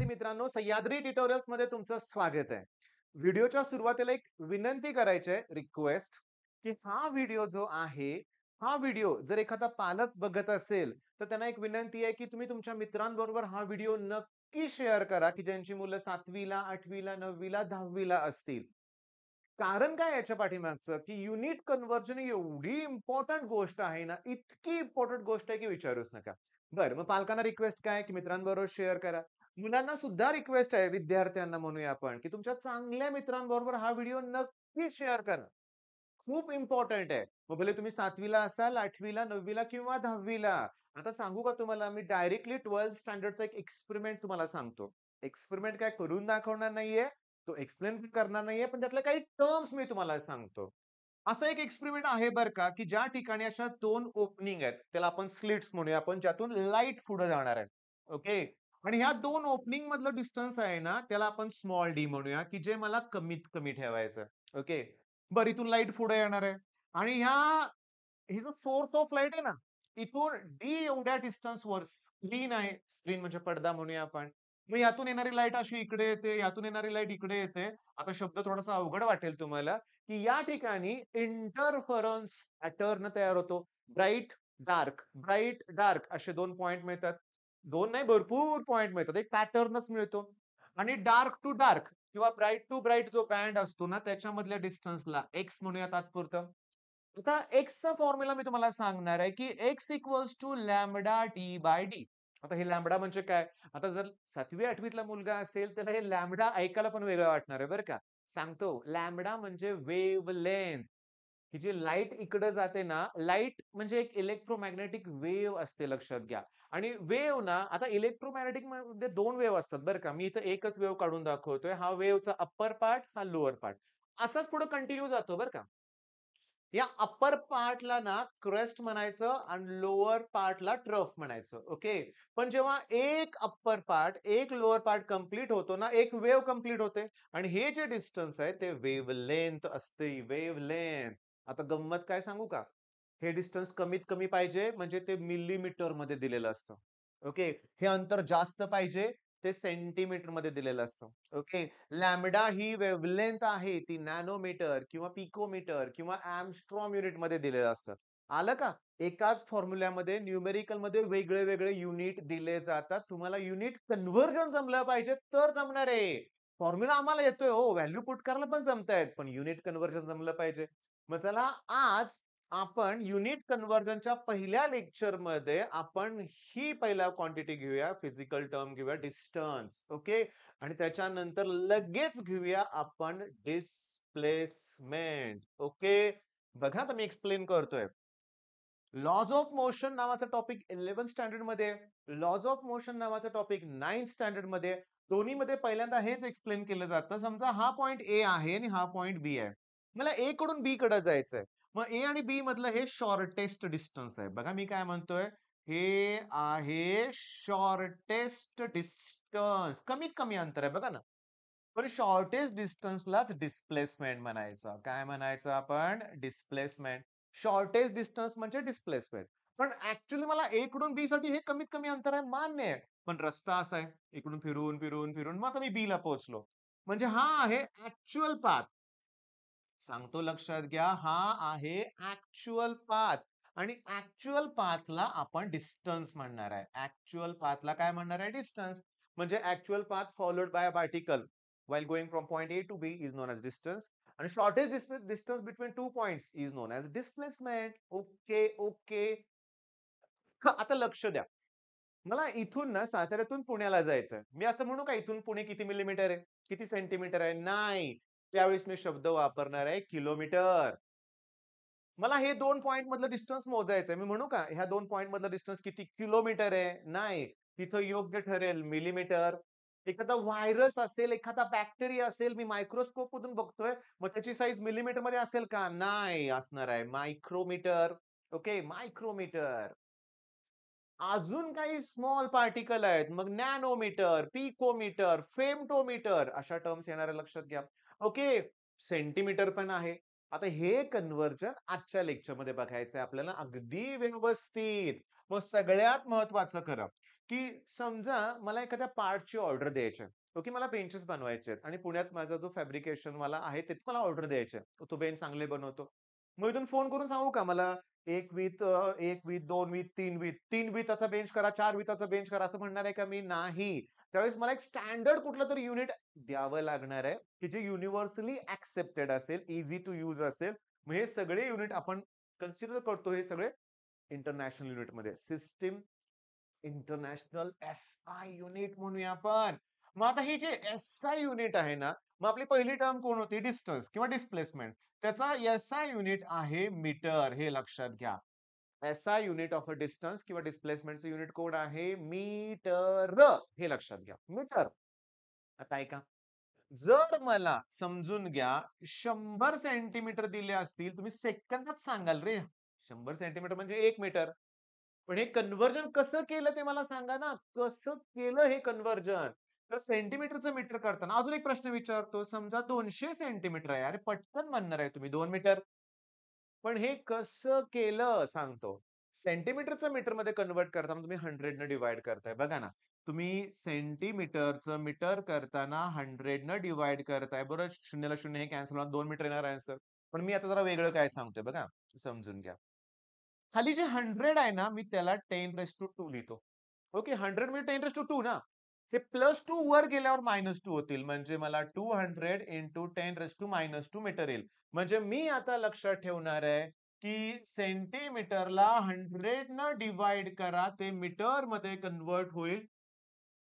विद्यार्थी मित्रांनो, सह्याद्री ट्युटोरियल्स मध्ये तुमचं स्वागत आहे. व्हिडिओच्या सुरुवातीला एक विनंती करायची आहे, रिक्वेस्ट, की हा व्हिडिओ जो आहे, हा व्हिडिओ जर एखादा पालक बघत असेल, तर त्यांना एक विनंती आहे, की तुम्ही तुमच्या मित्रांबरोबर हा व्हिडिओ नक्की शेअर करा, की ज्यांची मुलं 7वी ला, 8वी ला, 9वी ला, 10वी ला असतील. कारण काय याच्या पाठीमागचं, की युनिट कन्व्हर्जन ही एवढी इम्पोर्टंट गोष्ट आहे ना, इतकी इम्पोर्टंट गोष्ट आहे, की विचारूच नका. बरं, मग पालकांना रिक्वेस्ट काय, की मित्रांबरोबर शेअर करा. मुलांना सुद्धा रिक्वेस्ट आहे, विद्यार्थ्यांना म्हणूया आपण, की तुमच्या चांगल्या मित्रांबरोबर हा व्हिडिओ नक्की शेअर करा. खूप इम्पोर्टंट आहे. मग भले तुम्ही 7वी ला असाल, 8वी ला, 9वी ला किंवा 10वी ला. आता सांगू का तुम्हाला, मी डायरेक्टली 12th स्टँडर्डचा एक एक्सपेरिमेंट तुम्हाला सांगतो. एक्सपेरिमेंट काय करून दाखवणार नाहीये, तो एक्सप्लेन पण करणार नाहीये, पण त्यातल्या काही टर्म्स मी तुम्हाला सांगतो. असा एक एक्सपेरिमेंट आहे बरं का, की ज्या ठिकाणी अशा 2 ओपनिंग आहेत. त्याला आपण स्लिट्स म्हणूया आपण, ज्यातून लाईट पुढे जाणार आहे. ओके. आणि ह्या 2 ओपनिंग मधलं डिस्टन्स आहे ना, त्याला आपण स्मॉल डी म्हणूया, की जे मला कमीत कमी ठेवायचं. ओके. बरं, इथून लाईट पुढे येणार आहे आणि हे जो सोर्स ऑफ लाईट आहे ना, इथून डी एवढ्या डिस्टन्सवर स्क्रीन आहे. स्क्रीन म्हणजे पडदा म्हणूया आपण. मग यातून येणारी लाईट अशी इकडे येते, यातून येणारी लाईट इकडे येते. आता शब्द थोडासा अवघड वाटेल तुम्हाला, की या ठिकाणी इंटरफरन्स पॅटर्न तयार होतो. ब्राइट, डार्क, ब्राइट, डार्क असे 2 पॉइंट मिळतात. 2 नाही, भरपूर पॉइंट मिळतात. एक पॅटर्नच मिळतो. आणि डार्क टू डार्क किंवा ब्राइट टू ब्राइट जो बँड असतो ना, त्याच्यामधल्या डिस्टन्सला एक्स म्हणूया तात्पुरतं. आता एक्सचा फॉर्म्युला मी तुम्हाला सांगणार आहे, की x equals to lambda D by D. आता हे लॅम्बडा म्हणजे काय? आता जर 7वी-8वीतला मुलगा असेल, त्याला हे लॅम्बडा ऐकायला पण वेगळं वाटणार आहे बरं का. सांगतो, लॅम्बडा म्हणजे वेव्हलेंथ. ही जी लाईट इकडे जाते ना, लाईट म्हणजे एक इलेक्ट्रोमॅग्नेटिक वेव्ह असते, लक्षात घ्या. आणि वेव्ह ना, आता इलेक्ट्रोमॅग्नेटिक मध्ये 2 वेव्ह असतात बरं का. मी इथं एकच वेव्ह काढून दाखवतोय. हा वेव्हचा अप्पर पार्ट, हा लोअर पार्ट. असाच पुढे कंटिन्यू जातो बरं का. या अप्पर पार्टला ना क्रेस्ट म्हणायचं आणि लोअर पार्टला ट्रफ म्हणायचं. ओके. पण जेव्हा एक अप्पर पार्ट, एक लोअर पार्ट कंप्लीट होतो ना, एक वेव्ह कंप्लीट होते आणि हे जे डिस्टन्स आहे ते वेव्हलेंथ असते, वेव्हलेंथ. आता गंमत काय सांगू का? हे डिस्टन्स कमीत कमी पाहिजे म्हणजे ते मिलीमीटर मध्ये दिलेलं असतं. ओके. हे अंतर जास्त पाहिजे ते सेंटीमीटर मध्ये दिलेलं असतं. ओके. लॅम्बडा ही वेव्हलेंथ आहे, ती नॅनोमीटर किंवा पिकोमीटर किंवा एंगस्ट्रॉम युनिट मध्ये दिलेलं असतं. आलं का? एकाच फॉर्म्युल्यामध्ये न्यूमेरिकल मध्ये वेगळे वेगळे युनिट दिले जातात. तुम्हाला युनिट कन्व्हर्जन जमलं पाहिजे तर जमणार आहे. फॉर्म्युला आम्हाला येतोय हो, व्हॅल्यू पुट करायला पण जमतायत, पण युनिट कन्व्हर्जन जमलं पाहिजे. मग चला, आज आपण युनिट कन्व्हर्जनच्या पहिल्या लेक्चरमध्ये आपण ही पहिला क्वांटिटी घेऊया, फिजिकल टर्म घेऊया, डिस्टन्स. ओके. आणि त्याच्यानंतर लगेच घेऊया आपण डिस्प्लेसमेंट. ओके. बघा, आता मी एक्सप्लेन करतोय. लॉज ऑफ मोशन नावाचा टॉपिक 11th स्टँडर्ड मध्ये आहे. लॉज ऑफ मोशन नावाचा टॉपिक 9th स्टँडर्ड मध्ये आहे. दोन्हीमध्ये पहिल्यांदा हेच एक्सप्लेन केलं जातं. समजा हा पॉइंट ए आहे आणि हा पॉइंट बी आहे. मला ए कडून बी कडे जायचंय. मग ए आणि बी मधलं हे शॉर्टेस्ट डिस्टन्स आहे. बघा मी काय म्हणतोय, हे आहे शॉर्टेस्ट डिस्टन्स, कमीत कमी अंतर आहे बघा ना. पण शॉर्टेस्ट डिस्टन्सलाच डिस्प्लेसमेंट म्हणायचं. काय म्हणायचं आपण? डिस्प्लेसमेंट. शॉर्टेस्ट डिस्टन्स म्हणजे डिस्प्लेसमेंट. पण ऍक्च्युअली मला ए कडून बी साठी हे कमीत कमी अंतर आहे, मान्य आहे. पण रस्ता असा आहे, इकडून फिरून फिरून फिरून मग आता मी बी ला पोहोचलो. म्हणजे हा आहे ऍक्च्युअल पाथ. सांगतो, लक्षात घ्या, हा आहे ऍक्च्युअल पाथ. आणि ऍक्च्युअल पाथला आपण डिस्टन्स म्हणणार आहे. ऍक्च्युअल पाथला काय म्हणणार आहे? डिस्टन्स. म्हणजे actual path followed by a particle while going from point A to B is known as distance. आणि shortest distance between two points is known as displacement. Okay, okay. आता लक्ष द्या. मला इथून ना साताऱ्यातून पुण्याला जायचंय. मी असं म्हणू का इथून पुणे किती मिलीमीटर आहे? किती सेंटीमीटर आहे? नाही. त्यावेळेस मी शब्द वापरणार आहे किलोमीटर. मला हे 2 पॉइंट मधलं डिस्टन्स मोजायचंय. मी म्हणू का ह्या 2 पॉइंट मधलं डिस्टन्स किती किलोमीटर आहे? नाही. तिथं योग्य ठरेल मिलीमीटर. एखादा व्हायरस असेल, एखादा बॅक्टेरिया असेल, मी मायक्रोस्कोप मधून बघतोय, मग त्याची साईज मिलीमीटर मध्ये असेल का? नाही असणार आहे. मायक्रोमीटर. Okay, micrometre. अजून काही स्मॉल पार्टिकल आहेत. मग नॅनोमीटर, पिकोमीटर, फेम्टोमीटर अशा टर्म्स येणार आहे, लक्षात घ्या. ओके. सेंटीमीटर पण आहे. आता हे कन्व्हर्जन आजच्या लेक्चरमध्ये बघायचंय आपल्याला अगदी व्यवस्थित. मग सगळ्यात महत्वाचं खरं, की समजा मला एखाद्या पार्टची ऑर्डर द्यायची आहे. ओके, मला बेंचेस बनवायचे आहेत आणि पुण्यात माझा जो फॅब्रिकेशनवाला आहे तिथे मला ऑर्डर द्यायची आहे. तो बेंच चांगले बनवतो. मग इथून फोन करून सांगू का मला 1 विथ 1 विथ, 2 विथ, 3 विथ, 3 विथाचा बेंच करा, 4 विथाचा बेंच करा असं म्हणणार आहे का मी? नाही. त्यावेळेस मला एक स्टँडर्ड कुठलंतरी युनिट द्यावं लागणार आहे, की जे युनिव्हर्सली एक्सेप्टेड असेल, ईझी टू यूज असेल. मग हे सगळे युनिट आपण कन्सिडर करतो हे सगळे इंटरनॅशनल युनिटमध्ये. सिस्टम इंटरनॅशनल एस-आय युनिट म्हणूया आपण. मग आता ही जे एस-आय युनिट आहे ना, मग आपली पहिली टर्म कोण होती? डिस्टन्स किंवा डिस्प्लेसमेंट. त्याचा एस-आय युनिट आहे मीटर, हे लक्षात घ्या. S-I unit of a distance किंवा डिस्प्लेसमेंटचं युनिट कोड आहे मीटर. हे लक्षात घ्या. मीटर. आता ऐका. जर मला समजून घ्या 100 सेंटीमीटर दिले असतील, तुम्ही सेकंदात सांगाल रे. 100 सेंटीमीटर म्हणजे 1 मीटर. पण हे कन्व्हर्जन कसं केलं ते मला सांगा ना? कसं केलं हे कन्व्हर्जन? तर सेंटीमीटरचं मीटर करताना अजून एक प्रश्न विचारतो. समजा 200 सेंटीमीटर आहे. अरे पटकन म्हणणार आहे तुम्ही 2 मीटर. पण हे कसं केलं सांगतो. सेंटीमीटरचं मीटरमध्ये कन्व्हर्ट करताना तुम्ही 100 न डिव्हाईड करताय. बघा ना, तुम्ही सेंटीमीटरचं मीटर करताना 100 न डिव्हाईड करताय. बरोबर 0 ला 0 हे कॅन्सल होणार 2 मीटर येणार आन्सर. पण मी आता जरा वेगळं काय सांगतोय बघा, समजून घ्या. खाली जे 100 आहे ना, मी त्याला 10^2 लिहितो. ओके, 100 म्हणजे 10^2 ना. हे +2 वर गेल्यावर -2 होतील. म्हणजे मला 200 इंटू 10^-2 मीटर येईल. म्हणजे मी आता लक्षात ठेवणार आहे, की सेंटीमीटरला 100 न डिव्हाईड करा, ते मीटरमध्ये कन्व्हर्ट होईल.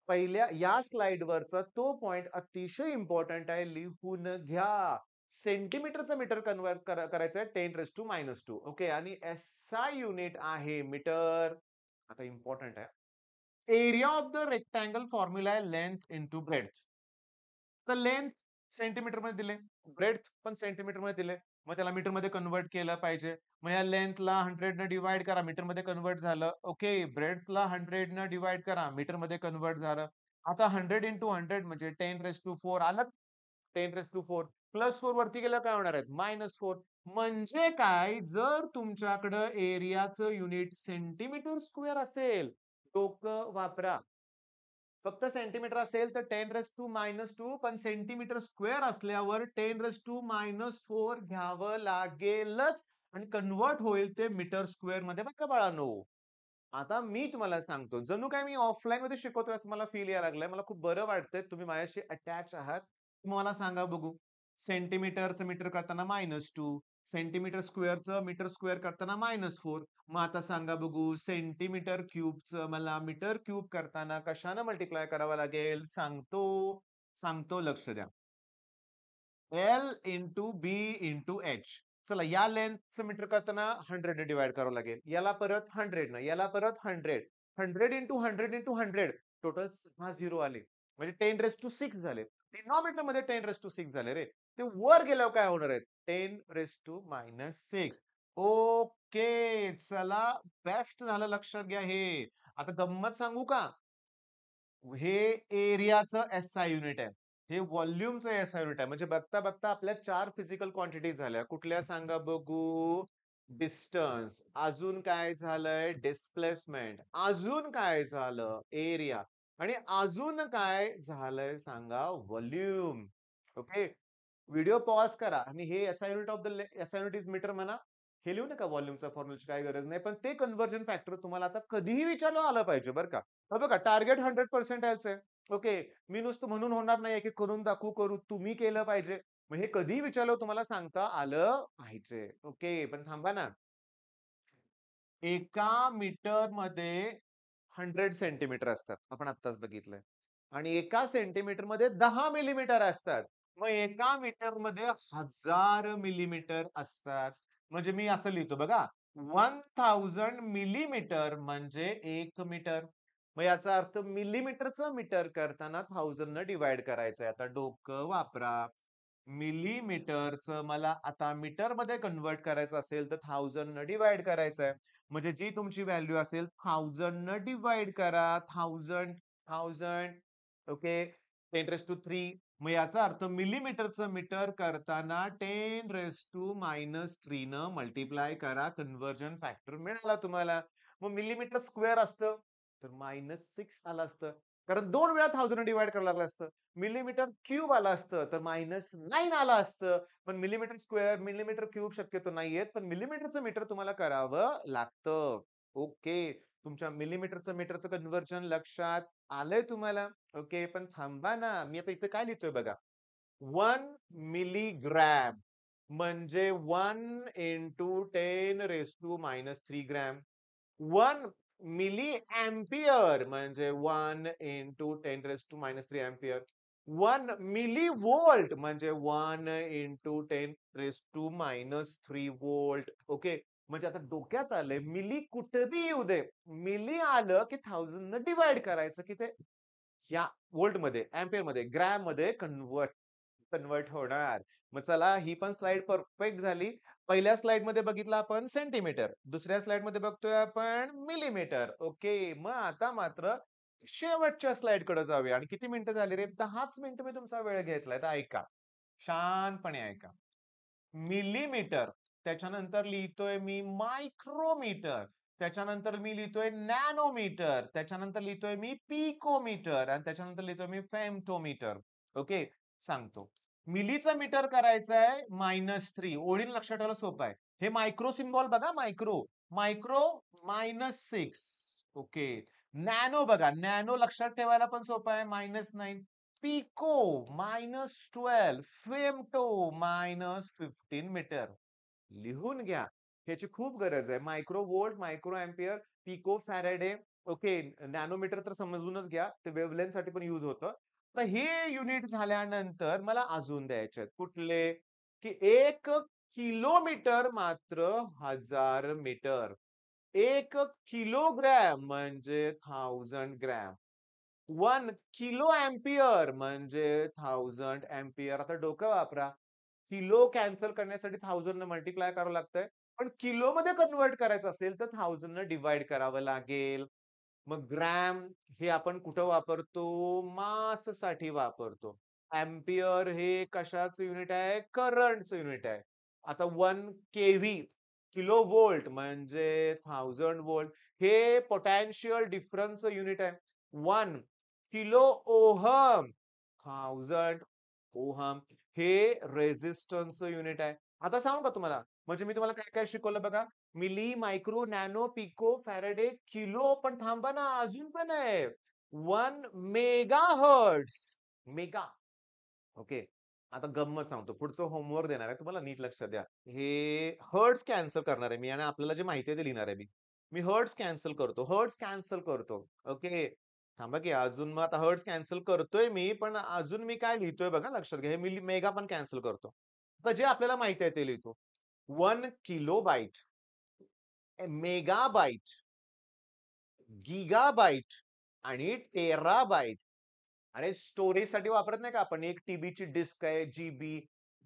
पहिल्या या स्लाइडवरचा तो पॉइंट अतिशय इम्पोर्टंट आहे. लिहून घ्या. सेंटीमीटरचं मीटर कन्व्हर्ट करायचं आहे 10^-2 ओके आणि एसआय युनिट आहे मीटर. आता इम्पोर्टंट आहे. Area of the rectangle formula आहे लेंथ इंटू ब्रेड्थ. तर लेंथ सेंटीमीटरमध्ये दिले, ब्रेड्थ पण सेंटीमीटरमध्ये दिले. मग त्याला मीटरमध्ये कन्व्हर्ट केलं पाहिजे. मग या लेंथला 100 न डिव्हाईड करा, मीटरमध्ये कन्व्हर्ट झालं. ओके, ब्रेड्थला 100 न डिव्हाईड करा, मीटरमध्ये कन्व्हर्ट झालं. आता 100 इंटू 100 म्हणजे 10^4 आलं. 10^4 +4 वरती गेलं काय होणार आहे? -4. म्हणजे काय? जर तुमच्याकडं एरियाचं युनिट सेंटीमीटर स्क्वेअर असेल, डोकं वापरा. फक्त सेंटीमीटर असेल तर 10^-2 पण सेंटीमीटर स्क्वेअर असल्यावर 10^-4 घ्यावं लागेलच आणि कन्व्हर्ट होईल ते मीटर स्क्वेअर मध्ये बरं का बाळांनो. आता मी तुम्हाला सांगतो, जणू काय मी ऑफलाईन मध्ये शिकवतोय असं मला फील यायला लागलंय. मला खूप बरं वाटतंय. तुम्ही माझ्याशी अटॅच आहात. मला सांगा बघू. सेंटीमीटरचं मीटर करताना -2, सेंटीमीटर स्क्वेअरचं मीटर स्क्वेअर करताना -4. मग आता सांगा बघू सेंटीमीटर क्यूबचं मला मीटर क्यूब करताना कशानं मल्टिप्लाय करावं लागेल? सांगतो, सांगतो लक्ष द्या. एल इंटू बी इंटू एच. चला या लेंथचं मीटर करताना 100 ने डिव्हाईड करावं लागेल. याला परत 100 न, याला परत 100. 100 इंटू 100 इंटू 100 टोटल 6 झिरो आले. म्हणजे 10^6 झाले. डिनॉमिनेटरमध्ये 10^6 झाले रे. ते वर गेल्यावर काय होणार आहेत? 10^-6. ओके. चला बेस्ट झालं लक्षात घ्या हे. आता गंमत सांगू का? हे एरियाचं एसआय युनिट आहे. हे व्हॉल्यूमचं एसआय युनिट आहे. म्हणजे बघता-बघता आपल्या 4 फिजिकल क्वांटिटी झाल्या. कुठल्या सांगा बघू? डिस्टन्स. अजून काय झालंय? डिस्प्लेसमेंट. अजून काय झालं? एरिया. आणि अजून काय झालंय सांगा? व्हॉल्यूम. ओके. व्हिडिओ पॉज करा आणि हे SI unit of the SI unit is metre म्हणा. हे लिहू नका व्हॉल्यूमचा फॉर्म्युलाची काही गरज नाही. पण ते कन्व्हर्जन फॅक्टर तुम्हाला आता कधीही विचारलं आलं पाहिजे बरं का. हे बघा टार्गेट 100% यायचंय. ओके. मी नुसतं म्हणून होणार नाहीये, की करून दाखवू, करू. तुम्ही केलं पाहिजे. मग हे कधीही विचारलं तुम्हाला सांगता आलं पाहिजे. ओके. पण थांबा ना. एका मीटरमध्ये 100 सेंटीमीटर असतात. आपण आत्ताच बघितलंय. आणि एका सेंटीमीटरमध्ये 10 मिलीमीटर असतात. मग एका मीटरमध्ये 1000 मिलीमीटर असतात. म्हणजे मी असं लिहितो बघा. 1000 मिलीमीटर म्हणजे 1 मीटर. मग याचा अर्थ मिलीमीटरचं मीटर करताना 1000 न डिव्हाईड करायचंय. आता डोकं वापरा. मिलीमीटरचं मला आता मीटरमध्ये कन्व्हर्ट करायचं असेल तर 1000 न डिव्हाईड करायचंय. म्हणजे जी तुमची व्हॅल्यू असेल 1000 न डिव्हाईड करा. 1000 ओके. 10^3 मग याचा अर्थ मिलीमीटरचं मीटर करताना 10^-3 न मल्टिप्लाय करा. कन्व्हर्जन फॅक्टर मिळाला तुम्हाला. मग मिलीमीटर स्क्वेअर असतं तर -6 आलं असतं. कारण 2 वेळा 1000 डिव्हाइड करावं लागलं असतं. मिलीमीटर क्यूब आलं असतं तर -9 आलं असतं. पण मिलीमीटर स्क्वेअर, मिलीमीटर क्यूब शक्यतो नाही येत. पण मिलीमीटरचं मीटर तुम्हाला करावं लागतं. ओके. तुमच्या मिलीमीटरचं मीटरचं कन्व्हर्जन लक्षात आलंय तुम्हाला? ओके. पण थांबा ना. मी आता इथे काय लिहितोय बघा. 1 मिलीग्रॅम म्हणजे 1 इंटू 10⁻³ ग्रॅम. 1 मिली एम्पियर म्हणजे 1 इंटू 10⁻³ एम्पियर. 1 मिली व्होल्ट म्हणजे 1 इंटू 10⁻³ व्होल्ट. ओके. म्हणजे आता डोक्यात आलंय मिली कुठेही येऊ दे. मिली आलं की 1000 न डिव्हाइड करायचं की ते या व्होल्टमध्ये, एम्पियरमध्ये, ग्रॅममध्ये कन्व्हर्ट कन्व्हर्ट होणार. मग चला ही पण स्लाइड परफेक्ट झाली. पहिल्या स्लाइडमध्ये बघितलं आपण सेंटीमीटर. दुसऱ्या स्लाइडमध्ये बघतोय आपण मिलीमीटर. ओके. मग आता मात्र शेवटच्या स्लाइडकडे जाऊया. आणि किती मिनिटं झाली रे? 10च मिनिटं मी तुमचा वेळ घेतलाय. तर ऐका. शांतपणे ऐका. मिलीमीटर, त्याच्यानंतर लिहितोय मी मायक्रोमीटर, त्याच्यानंतर मी लिहितोय नॅनोमीटर, त्याच्यानंतर लिहितोय मी पिकोमीटर आणि त्याच्यानंतर लिहितोय मी फेम्टोमीटर. ओके. सांगतो. मिलीचं मीटर करायचं आहे -3. ओळीन लक्षात ठेवायला सोपं आहे. हे मायक्रो सिम्बॉल बघा, मायक्रो. मायक्रो -6. ओके. नॅनो बघा, नॅनो लक्षात ठेवायला पण सोपं आहे, -9. पिको -12. Femto -15 metre. लिहून घ्या. ह्याची खूप गरज आहे. Micro volt, micro ampere, pico faraday. Okay. Nanometre तर समजूनच घ्या. ते वेव्हलेंथ साठी पण युज होतं. तर हे युनिट झाल्यानंतर मला अजून द्यायचे आहेत. कुठले? की 1 किलोमीटर मात्र 1000 मीटर. 1 किलोग्रॅम म्हणजे 1000 ग्रॅम. 1 किलो अँपिअर म्हणजे 1000 अँपिअर. आता डोकं वापरा. किलो कॅन्सल करण्यासाठी 1000 न मल्टिप्लाय करावं लागतंय. पण किलोमध्ये कन्व्हर्ट करायचं असेल तर 1000 न डिव्हाइड करावं लागेल. मग ग्रॅम हे आपण कुठं वापरतो? माससाठी वापरतो. अँपिअर हे कशाचं युनिट आहे? करंटचं युनिट आहे. आता 1 केव्ही किलो व्होल्ट म्हणजे 1000 व्होल्ट हे पोटेन्शियल डिफरन्सचं युनिट आहे. 1 किलो ओहम 1000 ओहम हे रेझिस्टन्सचं युनिट आहे. आता सांगू का तुम्हाला? म्हणजे मी तुम्हाला काय-काय शिकवलं बघा. Milli, micro, nano, pico, faraday, kilo पण थांबा ना, अजून पण आहे. 1 मेगाहर्ट्झ. मेगा. ओके. आता गंमत सांगतो. पुढचं होमवर्क देणार आहे. तुम्हाला नीट लक्ष द्या. हे हर्ट्झ कॅन्सल करणार आहे मी आणि आपल्याला जे माहिती आहे ते लिहिणार आहे मी. मी हर्ट्झ कॅन्सल करतो. हर्ट्झ कॅन्सल करतो. ओके. थांबा की अजून मग आता हर्ट्झ कॅन्सल करतोय मी, पण अजून मी काय लिहितोय बघा लक्षात घ्या. हे मिली मेगा पण कॅन्सल करतो. तर जे आपल्याला माहिती आहे ते लिहितो. 1 किलोबाईट, मेगाबाईट, गिगाबाईट आणि टेराबाईट. अरे स्टोरेजसाठी वापरत नाही का आपण? एक टीबीची डिस्क आहे, जीबी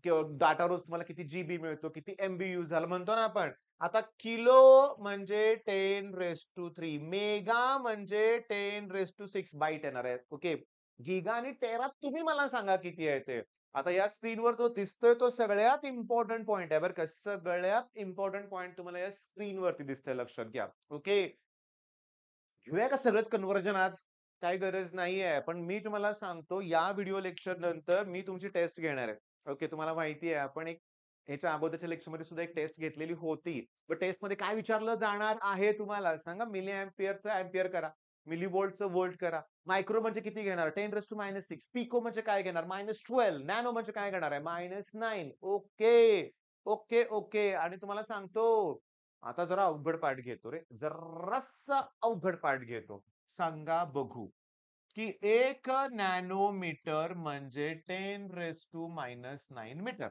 किंवा डाटा रोज तुम्हाला किती जीबी मिळतो, किती एमबी यूज झाला म्हणतो ना आपण. आता किलो म्हणजे 10⁻³ मेगा म्हणजे 10⁻6 बाईट येणार आहे. ओके. गिगा आणि टेरा तुम्ही मला सांगा किती आहे ते. आता या स्क्रीनवर जो दिसतोय तो सगळ्यात इम्पोर्टंट पॉइंट आहे बरं का. सगळ्यात इम्पोर्टंट पॉइंट तुम्हाला या स्क्रीनवरती दिसतंय लक्षात घ्या. ओके. घेऊया का सगळंच कन्व्हर्जन आज? काही गरज नाहीये. पण मी तुम्हाला सांगतो या व्हिडिओ लेक्चर नंतर मी तुमची टेस्ट घेणार आहे. ओके. तुम्हाला माहिती आहे आपण एक ह्याच्या अगोदरच्या लेक्चरमध्ये सुद्धा एक टेस्ट घेतलेली होती. मग टेस्टमध्ये काय विचारलं जाणार आहे तुम्हाला? सांगा. मिली अँपिअरचं अँपिअर करा. मिली व्होल्टचं व्होल्ट करा. मायक्रो म्हणजे किती घेणार? 10⁻⁻6. पिको म्हणजे काय घेणार? -12. नॅनो म्हणजे काय घेणार आहे? -9. ओके. Okay, okay. आणि तुम्हाला सांगतो आता जरा अवघड पाठ घेतो रे. जरासा अवघड पाठ घेतो. सांगा बघू, की 1 नॅनोमीटर म्हणजे 10⁻⁹ मीटर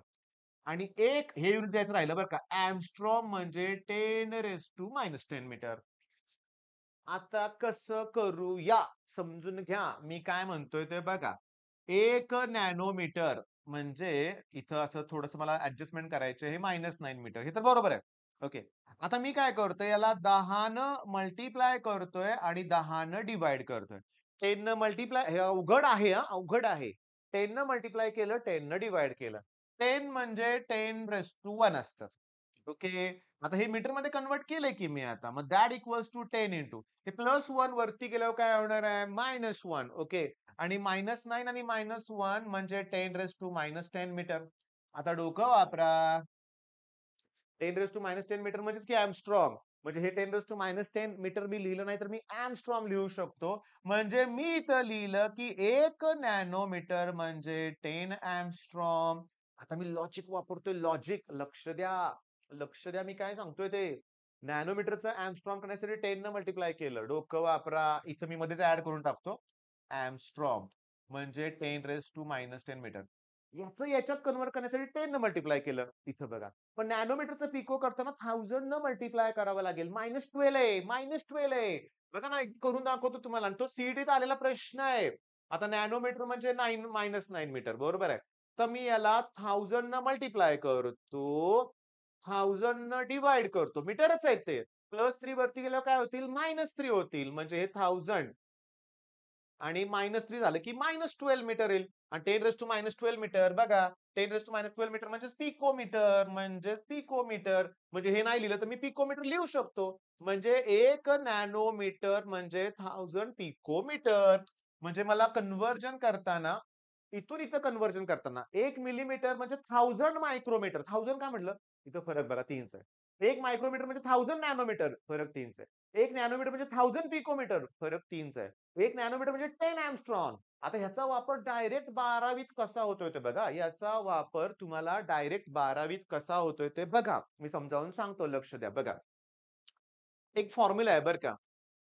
आणि एक हे युनिट द्यायचं राहिलं बरं का. एंगस्ट्रॉम म्हणजे 10⁻⁻10 मीटर. आता कसं करूया? समजून घ्या. मी काय म्हणतोय ते बघा. 1 नॅनोमीटर म्हणजे इथं असं थोडंसं मला ॲडजस्टमेंट करायचं हे -9 मीटर. हे तर बरोबर आहे. ओके. आता मी काय करतोय याला 10 न मल्टिप्लाय करतोय आणि 10 न डिव्हाईड करतोय. 10 न मल्टिप्लाय हे अवघड आहे हां, अवघड आहे. 10 न मल्टिप्लाय केलं, 10 न डिव्हाईड केलं. 10 म्हणजे 10⁻1 असतं. ओके. आता हे मीटरमध्ये कन्व्हर्ट केलंय की मी आता. मग दॅट इक्वल्स टू 10 इंटू हे +1 वरती गेल्यावर काय होणार आहे? -1 ओके. आणि -9 आणि -1 म्हणजे 10⁻⁻10 मीटर. आता डोकं वापरा. 10⁻⁻10 मीटर म्हणजेच की एंगस्ट्रॉम. म्हणजे हे 10⁻⁻10 मीटर मी लिहिलं नाही तर मी एंगस्ट्रॉम लिहू शकतो. म्हणजे मी इथं लिहिलं की 1 नॅनोमीटर म्हणजे 10 एंगस्ट्रॉम. आता मी लॉजिक वापरतोय लॉजिक. लक्ष द्या. लक्ष द्या मी काय सांगतोय ते. नॅनोमीटरचा एंगस्ट्रॉम करण्यासाठी 10 न मल्टिप्लाय केलं. डोकं वापरा. इथं मी मध्येच ॲड करून टाकतो. एंगस्ट्रॉम म्हणजे 10⁻⁻10 मीटर. याचं याच्यात कन्व्हर्ट करण्यासाठी 10 न मल्टिप्लाय केलं. इथं बघा. पण नॅनोमीटरचं पिको करताना 1000 न मल्टिप्लाय करावं लागेल. -12 आहे, -12 आहे. बघा ना, एक करून दाखवतो तुम्हाला आणि तो सीईटीत आलेला प्रश्न आहे. आता नॅनोमीटर म्हणजे 9 मीटर बरोबर आहे. तर मी याला 1000 न मल्टिप्लाय करतो. 1000 न डिव्हाईड करतो. मीटरच आहेत ते. +3 वरती गेल्यावर काय होतील? -3 होतील. म्हणजे हे 1000 आणि -3 झालं की -12 मीटर येईल. आणि 10⁻12 मीटर बघा 10⁻12 मीटर म्हणजेच पिकोमीटर म्हणजेच पिकोमीटर. म्हणजे हे नाही लिहिलं तर मी पिकोमीटर लिहू शकतो. म्हणजे 1 नॅनोमीटर म्हणजे 1000 पिकोमीटर. म्हणजे मला कन्व्हर्जन करताना इथून इथं कन्व्हर्जन करताना 1 मिलीमीटर म्हणजे 1000 मायक्रोमीटर. 1000 काय म्हटलं? इथं फरक बघा 3च आहे. 1 मायक्रोमीटर म्हणजे 1000 नॅनोमीटर फरक 3च आहे. 1 नॅनोमीटर म्हणजे 1000 पिकोमीटर फरक 3च आहे. 1 नॅनोमीटर म्हणजे 10 एंगस्ट्रॉम. आता ह्याचा वापर डायरेक्ट 12वीत कसा होतोय ते बघा. याचा वापर तुम्हाला डायरेक्ट 12वीत कसा होतोय ते बघा. मी समजावून सांगतो लक्ष द्या बघा. एक फॉर्म्युला आहे बरं का.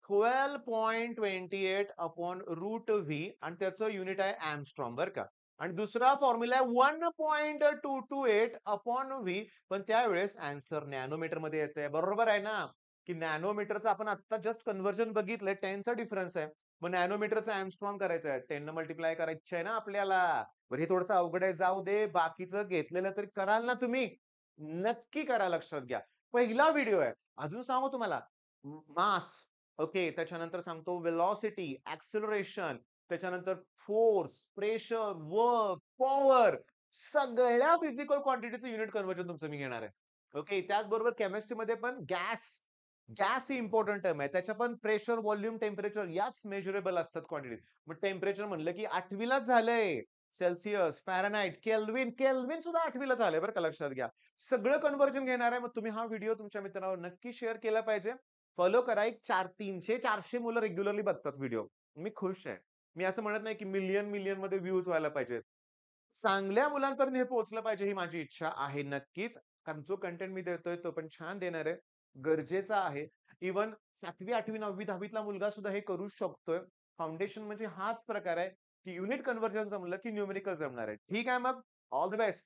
12.28 अपॉन रूट व्ही आणि त्याचं युनिट आहे एंगस्ट्रॉम बरं का. आणि दुसरा फॉर्म्युला आहे 1.228 अपॉन व्ही पण त्यावेळेस आन्सर नॅनोमीटर मध्ये येतंय. बरोबर आहे ना? की नॅनोमीटरचं आपण आता जस्ट कन्व्हर्जन बघितलंय 10 चा डिफरन्स आहे. मग नॅनोमीटरचा एंगस्ट्रॉम करायचा आहे. 10 न मल्टिप्लाय करायची आहे ना आपल्याला. बरं हे थोडंसं अवघड आहे जाऊ दे. बाकीचं घेतलेलं तरी कराल ना तुम्ही? नक्की करा लक्षात घ्या. पहिला व्हिडिओ आहे. अजून सांगू तुम्हाला मास ओके. त्याच्यानंतर सांगतो व्हेलॉसिटी, एक्सेलरेशन, त्याच्यानंतर फोर्स, प्रेशर, वर्क, पॉवर सगळ्या फिजिकल क्वांटिटीचं युनिट कन्व्हर्जन तुमचं मी घेणार आहे. ओके. त्याचबरोबर केमिस्ट्रीमध्ये पण गॅस, गॅस ही इम्पोर्टंट टर्म आहे. त्याच्या पण प्रेशर, व्हॉल्यूम, टेम्परेचर याच मेजरेबल असतात क्वांटिटी. मग टेम्परेचर म्हणलं की 8वी झालंय. सेल्सियस, फॅरनहाइट, केल्विन, केल्विन सुद्धा 8वी झालंय बरं का लक्षात घ्या. सगळं कन्व्हर्जन घेणार आहे. मग तुम्ही हा व्हिडिओ तुमच्या मित्रांवर नक्की शेअर केला पाहिजे. फॉलो करा. एक 300-400 मुलं रेग्युलरली बघतात व्हिडिओ. मी खुश आहे. मी असं म्हणत नाही की मिलियन मध्ये व्ह्यूज व्हायला पाहिजेत. चांगल्या मुलांपर्यंत हे पोहोचलं पाहिजे ही माझी इच्छा आहे नक्कीच. कारण जो कंटेंट मी देतोय तो पण छान देणार आहे. गरजेचा आहे. इव्हन 7वी, 8वी, 9वी, 10वीतला मुलगा सुद्धा हे करू शकतोय. फाउंडेशन म्हणजे हाच प्रकार आहे, की युनिट कन्व्हर्जन जमलं की न्यूमेरिकल जमणार आहे. ठीक आहे मग. All the best.